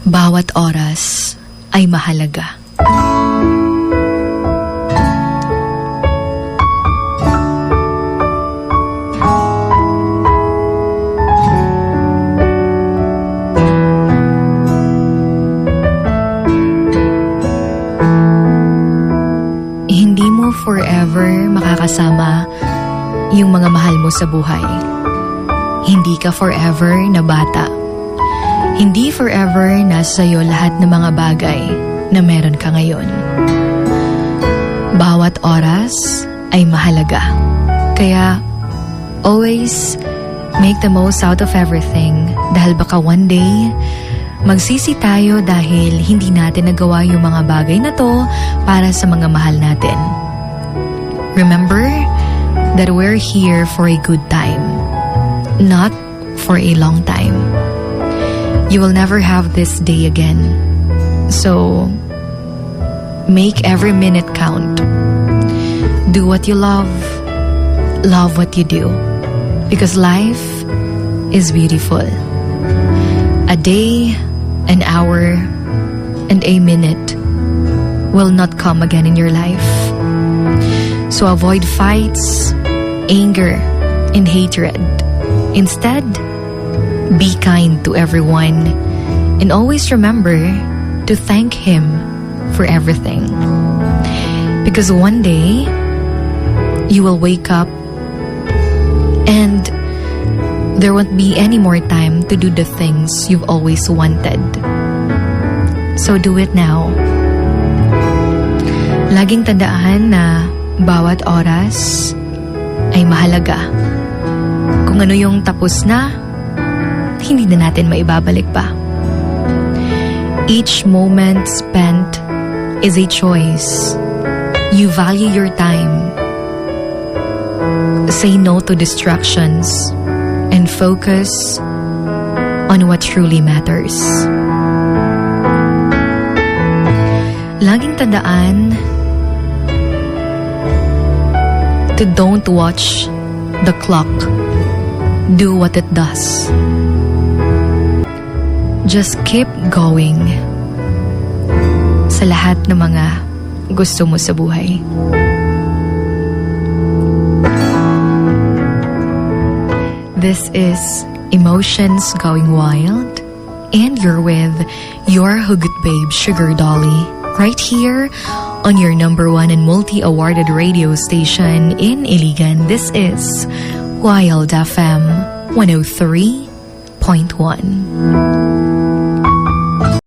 Bawat oras ay mahalaga. Hindi mo forever makakasama yung mga mahal mo sa buhay. Hindi ka forever na bata. Hindi forever nasa iyo lahat ng mga bagay na meron ka ngayon. Bawat oras ay mahalaga. Kaya, always make the most out of everything dahil baka one day, magsisi tayo dahil hindi natin nagawa yung mga bagay na to para sa mga mahal natin. Remember that we're here for a good time, not for a long time. You will never have this day again. So, make every minute count. Do what you love what you do. Because life is beautiful. A day, an hour, and a minute will not come again in your life. So avoid fights, anger, and hatred. Instead, be kind to everyone and always remember to thank Him for everything. Because one day, you will wake up and there won't be any more time to do the things you've always wanted. So do it now. Laging tandaan na bawat oras ay mahalaga. Kung ano yung tapos na, hindi na natin maibabalik pa. Each moment spent is a choice. You value your time. Say no to distractions and focus on what truly matters. Laging tandaan to don't watch the clock do what it does. Just keep going sa lahat ng mga gusto mo sa buhay. This is Emotions Going Wild, and you're with your Hugot Babe Sugar Dolly, right here on your #1 and multi-awarded radio station in Iligan. This is Wild FM 103.1.